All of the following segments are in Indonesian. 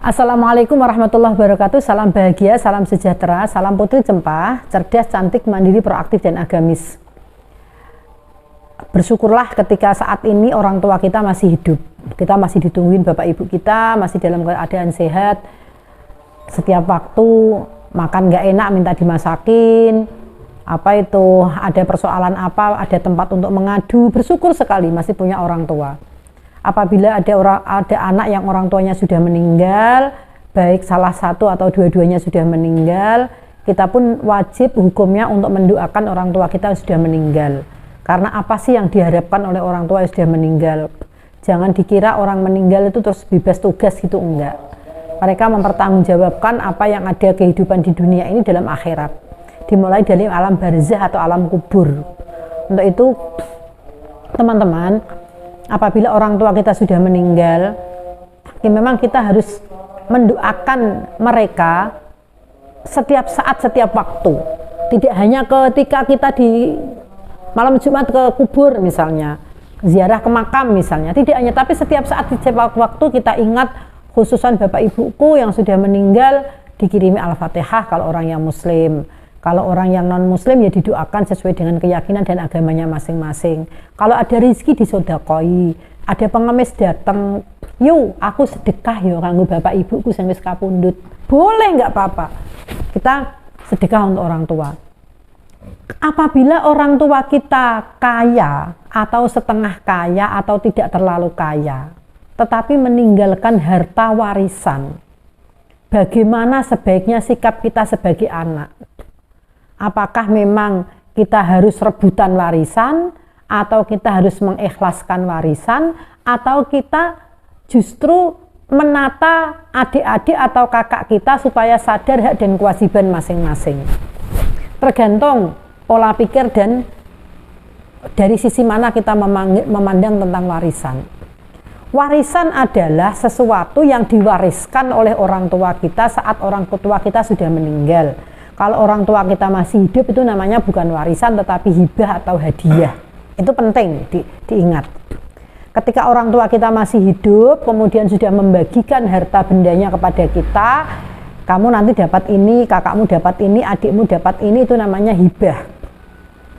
Assalamualaikum warahmatullahi wabarakatuh. Salam bahagia, salam sejahtera, salam putri cempah, cerdas, cantik, mandiri, proaktif, dan agamis. Bersyukurlah ketika saat ini orang tua kita masih hidup. Kita masih ditungguin bapak ibu kita, masih dalam keadaan sehat. Setiap waktu makan gak enak minta dimasakin. Apa itu, ada persoalan apa, ada tempat untuk mengadu. Bersyukur sekali masih punya orang tua. Apabila ada anak yang orang tuanya sudah meninggal, baik salah satu atau dua-duanya sudah meninggal, kita pun wajib hukumnya untuk mendoakan orang tua kita yang sudah meninggal. Karena apa sih yang diharapkan oleh orang tua yang sudah meninggal? Jangan dikira orang meninggal itu terus bebas tugas gitu, enggak. Mereka mempertanggungjawabkan apa yang ada kehidupan di dunia ini dalam akhirat. Dimulai dari alam barzah atau alam kubur. Untuk itu, teman-teman, apabila orang tua kita sudah meninggal, ya memang kita harus mendoakan mereka setiap saat, setiap waktu. Tidak hanya ketika kita di malam Jumat ke kubur misalnya, ziarah ke makam misalnya, tidak hanya, tapi setiap saat, setiap waktu kita ingat, khususan bapak ibuku yang sudah meninggal, dikirimi Al-Fatihah kalau orang yang muslim. Kalau orang yang non-muslim ya didoakan sesuai dengan keyakinan dan agamanya masing-masing. Kalau ada rezeki disodakoi, ada pengemis datang, yuk aku sedekah yo kanggo bapak ibuku sing wis kapundhut. Boleh, nggak apa-apa. Kita sedekah untuk orang tua. Apabila orang tua kita kaya atau setengah kaya atau tidak terlalu kaya, tetapi meninggalkan harta warisan, bagaimana sebaiknya sikap kita sebagai anak? Apakah memang kita harus rebutan warisan, atau kita harus mengikhlaskan warisan, atau kita justru menata adik-adik atau kakak kita supaya sadar hak dan kewajiban masing-masing. Tergantung pola pikir dan dari sisi mana kita memandang tentang warisan. Warisan adalah sesuatu yang diwariskan oleh orang tua kita saat orang tua kita sudah meninggal. Kalau orang tua kita masih hidup itu namanya bukan warisan tetapi hibah atau hadiah. Itu penting diingat. Ketika orang tua kita masih hidup kemudian sudah membagikan harta bendanya kepada kita, kamu nanti dapat ini, kakakmu dapat ini, adikmu dapat ini, itu namanya hibah.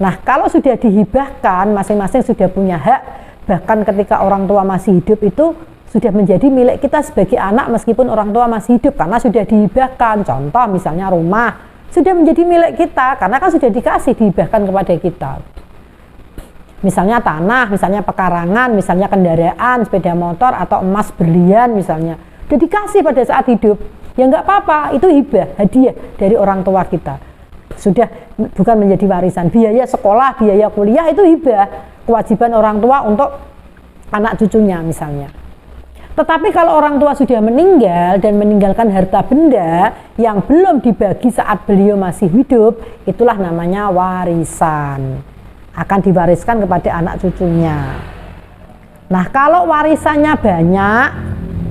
Nah, kalau sudah dihibahkan, masing-masing sudah punya hak, bahkan ketika orang tua masih hidup itu sudah menjadi milik kita sebagai anak meskipun orang tua masih hidup karena sudah dihibahkan. Contoh misalnya rumah sudah menjadi milik kita karena kan sudah dikasih, dihibahkan kepada kita. Misalnya tanah, misalnya pekarangan, misalnya kendaraan, sepeda motor atau emas berlian misalnya, sudah dikasih pada saat hidup. Ya nggak apa-apa, itu hibah, hadiah dari orang tua kita. Sudah bukan menjadi warisan. Biaya sekolah, biaya kuliah itu hibah, kewajiban orang tua untuk anak cucunya misalnya. Tetapi kalau orang tua sudah meninggal dan meninggalkan harta benda yang belum dibagi saat beliau masih hidup, itulah namanya warisan. Akan diwariskan kepada anak cucunya. Nah, kalau warisannya banyak,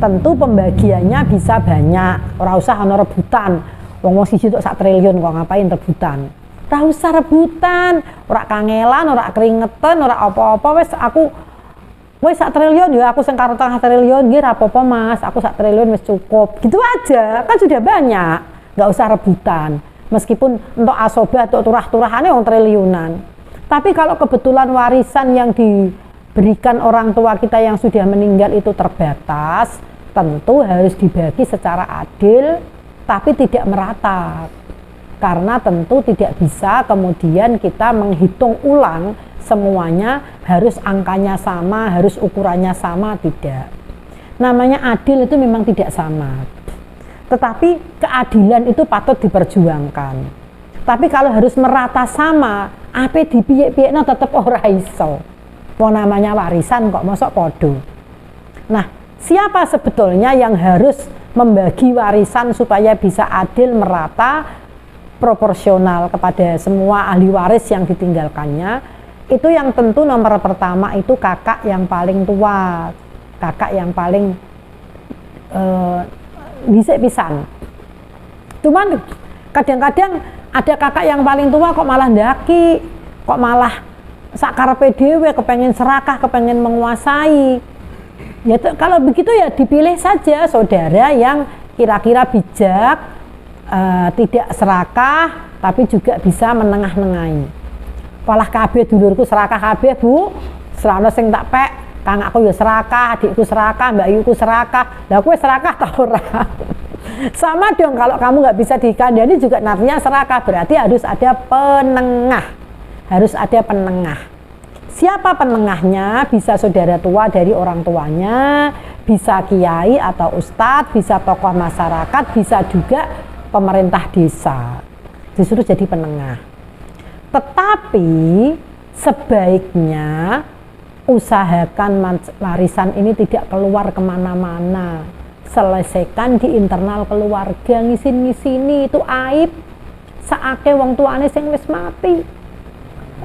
tentu pembagiannya bisa banyak. Ora usah ana rebutan. Wong siji tok 1 triliun kok ngapain rebutan? Ora usah rebutan, ora kangelan, ora keringetan, ora apa-apa, wis aku wis 1 triliun ya, aku sing karo 1 triliun nggih ra apa-apa Mas, aku 1 triliun wis cukup. Gitu aja, kan sudah banyak. Enggak usah rebutan. Meskipun untuk asobah atau turah-turahane wong triliunan. Tapi kalau kebetulan warisan yang diberikan orang tua kita yang sudah meninggal itu terbatas, tentu harus dibagi secara adil tapi tidak merata. Karena tentu tidak bisa kemudian kita menghitung ulang semuanya harus angkanya sama, harus ukurannya sama, tidak. Namanya adil itu memang tidak sama. Tetapi keadilan itu patut diperjuangkan. Tapi kalau harus merata sama, apa dipiyek-piyekno tetep ora iso. Wong namanya warisan kok mosok podo. Nah, siapa sebetulnya yang harus membagi warisan supaya bisa adil, merata, proporsional kepada semua ahli waris yang ditinggalkannya? Itu yang tentu nomor pertama itu kakak yang paling tua, kakak yang paling dhisik pisan. Cuman kadang-kadang ada kakak yang paling tua kok malah ndaki, kok malah sakarepe dhewe kepengen serakah, kepengen menguasai. Ya kalau begitu ya dipilih saja saudara yang kira-kira bijak, tidak serakah, tapi juga bisa menengah-nengahi. Walah kabeh dulurku serakah kabeh, Bu. Serana sing tak pek, kang aku ya serakah, adikku serakah, mbak Yuku serakah. Lah kowe serakah ta ora? Sama dong, kalau kamu nggak bisa dikandani juga artinya serakah, berarti harus ada penengah. Harus ada penengah. Siapa penengahnya? Bisa saudara tua dari orang tuanya, bisa kiai atau ustadz, bisa tokoh masyarakat, bisa juga pemerintah desa. Disuruh jadi penengah. Tetapi sebaiknya usahakan warisan ini tidak keluar kemana-mana. Selesaikan di internal keluarga, ngisin-ngisini itu aib. Saake wong tuane sing wis mati.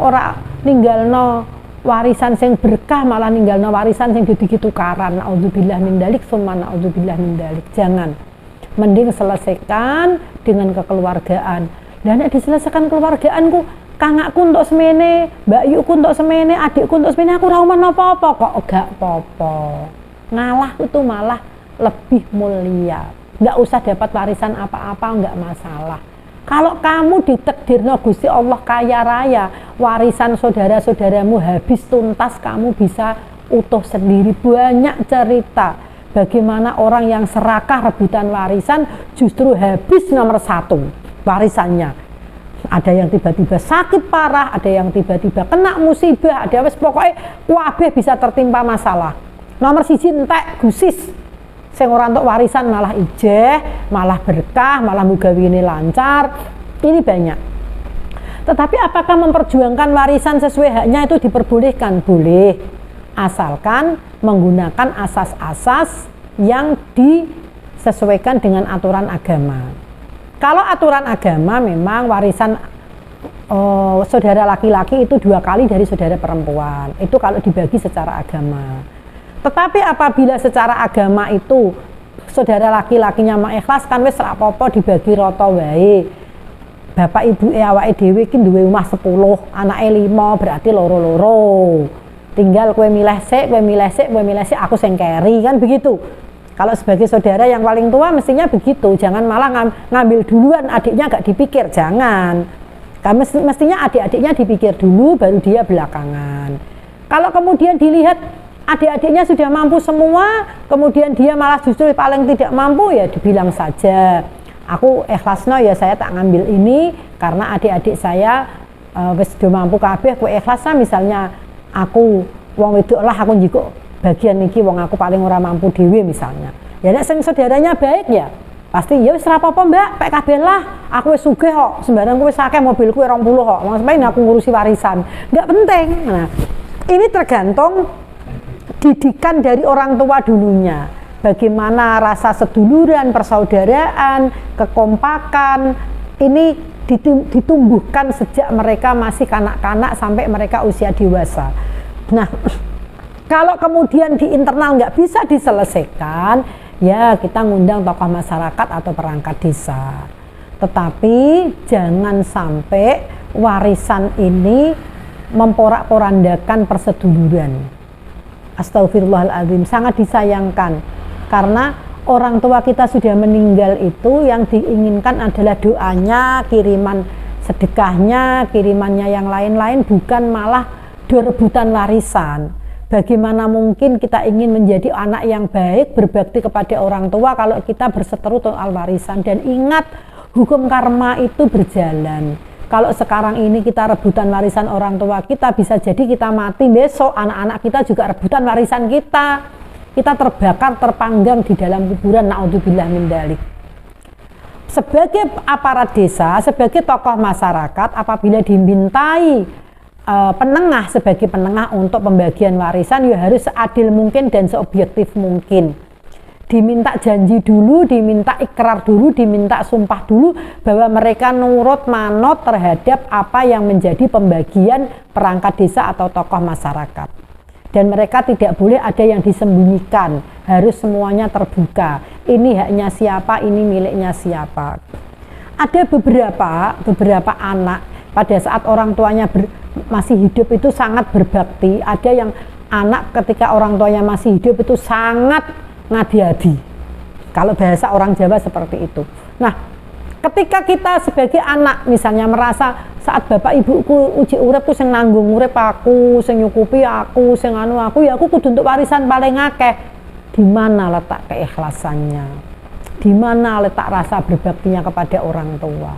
Ora ninggalno warisan sing berkah, malah ninggalno warisan sing dadi tukaran. Auzubillah min dzalik, summa auzubillah min dzalik. Jangan. Mending selesaikan dengan kekeluargaan. Dan nek diselesaikan keluargaanku, kangakku untuk semene, mbak Yuku untuk semene, adikku untuk semene, aku ora omong apa-apa kok. Gak apa-apa. Ngalah itu malah lebih mulia. Nggak usah dapat warisan apa-apa, nggak masalah. Kalau kamu ditakdirno Gusti Allah kaya raya, warisan saudara-saudaramu habis tuntas, kamu bisa utuh sendiri. Banyak cerita bagaimana orang yang serakah rebutan warisan justru habis nomor 1 warisannya. Ada yang tiba-tiba sakit parah, ada yang tiba-tiba kena musibah, ada wis pokoknya kabeh bisa tertimpa masalah. Nomor 1 entek gusis. Sing ora entuk warisan malah ijeh, malah berkah, malah mugawine lancar. Ini banyak. Tetapi apakah memperjuangkan warisan sesuai haknya itu diperbolehkan? Boleh. Asalkan menggunakan asas-asas yang disesuaikan dengan aturan agama. Kalau aturan agama memang warisan saudara laki-laki itu 2 kali dari saudara perempuan. Itu kalau dibagi secara agama. Tetapi apabila secara agama itu saudara laki-lakinya mengikhlaskan, wis ra apa-apa dibagi rata wae. Bapak ibu awake dhewe iki duwe omah 10, anake 5, berarti loro-loro. Tinggal kowe milih sik, kowe milih sik, kowe milih sik, aku sing keri, kan begitu. Kalau sebagai saudara yang paling tua mestinya begitu. Jangan malah ngambil duluan, adiknya gak dipikir, jangan. Karena mestinya adik-adiknya dipikir dulu, baru dia belakangan. Kalau kemudian dilihat adik-adiknya sudah mampu semua, kemudian dia malah justru paling tidak mampu, ya dibilang saja, aku ikhlasno ya, saya tak ngambil ini karena adik-adik saya wis sudah mampu kabeh, aku ikhlasna. Misalnya aku wong wedok lah, aku njiko bagian iki, wong aku paling ora mampu dhewe misalnya. Ya nek sing saudaranya baik ya pasti ya wis ora apa-apa Mbak, pek kabeh lah, aku wis sugih kok, sembarang kowe wis akeh, mobilku 20 kok, maksudnya aku ngurusi warisan, enggak penting. Nah, ini tergantung didikan dari orang tua dulunya, bagaimana rasa seduluran, persaudaraan, kekompakan ini ditumbuhkan sejak mereka masih kanak-kanak sampai mereka usia dewasa. Nah, kalau kemudian di internal nggak bisa diselesaikan, ya kita ngundang tokoh masyarakat atau perangkat desa. Tetapi jangan sampai warisan ini memporak-porandakan perseduluran. Astagfirullahaladzim, sangat disayangkan karena orang tua kita sudah meninggal itu yang diinginkan adalah doanya, kiriman sedekahnya, kirimannya yang lain-lain, bukan malah rebutan warisan. Bagaimana mungkin kita ingin menjadi anak yang baik, berbakti kepada orang tua kalau kita berseteru soal warisan. Dan ingat, hukum karma itu berjalan. Kalau sekarang ini kita rebutan warisan orang tua kita, bisa jadi kita mati besok, anak-anak kita juga rebutan warisan kita. Kita terbakar, terpanggang di dalam kuburan, naudzubillah min dzalik. Sebagai aparat desa, sebagai tokoh masyarakat, apabila dimintai penengah, sebagai penengah untuk pembagian warisan, ya harus seadil mungkin dan seobjektif mungkin. Diminta janji dulu, diminta ikrar dulu, diminta sumpah dulu bahwa mereka nurut manut terhadap apa yang menjadi pembagian perangkat desa atau tokoh masyarakat. Dan mereka tidak boleh ada yang disembunyikan, harus semuanya terbuka. Ini haknya siapa, ini miliknya siapa. Ada beberapa anak pada saat orang tuanya masih hidup itu sangat berbakti. Ada yang anak ketika orang tuanya masih hidup itu sangat ngadi-adi. Kalau bahasa orang Jawa seperti itu. Nah, ketika kita sebagai anak misalnya merasa saat bapak ibuku uji uripku sing nanggung urip aku, sing nyukupi aku, sing anu aku, ya aku kudu untuk warisan paling akeh. Di mana letak keikhlasannya? Di mana letak rasa berbaktinya kepada orang tua?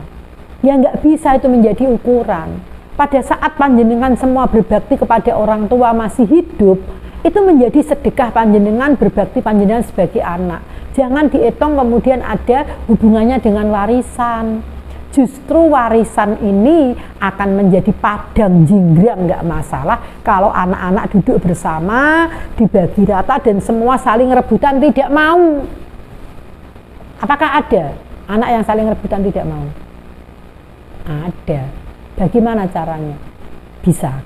Ya nggak bisa itu menjadi ukuran. Pada saat panjenengan semua berbakti kepada orang tua masih hidup, itu menjadi sedekah panjenengan berbakti panjenengan sebagai anak. Jangan dihitung kemudian ada hubungannya dengan warisan. Justru warisan ini akan menjadi padang jinggrang, nggak masalah kalau anak-anak duduk bersama, dibagi rata dan semua saling rebutan tidak mau. Apakah ada anak yang saling rebutan tidak mau? Ada. Bagaimana caranya? Bisa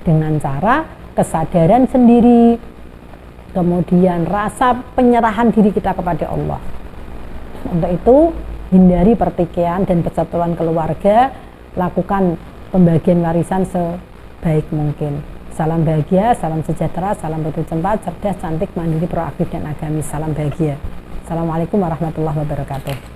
dengan cara kesadaran sendiri, kemudian rasa penyerahan diri kita kepada Allah. Untuk itu hindari pertikaian dan persatuan keluarga, lakukan pembagian warisan sebaik mungkin. Salam bahagia, salam sejahtera, salam putu cempat, cerdas, cantik, mandiri, proaktif dan agamis. Salam bahagia. Assalamualaikum warahmatullahi wabarakatuh.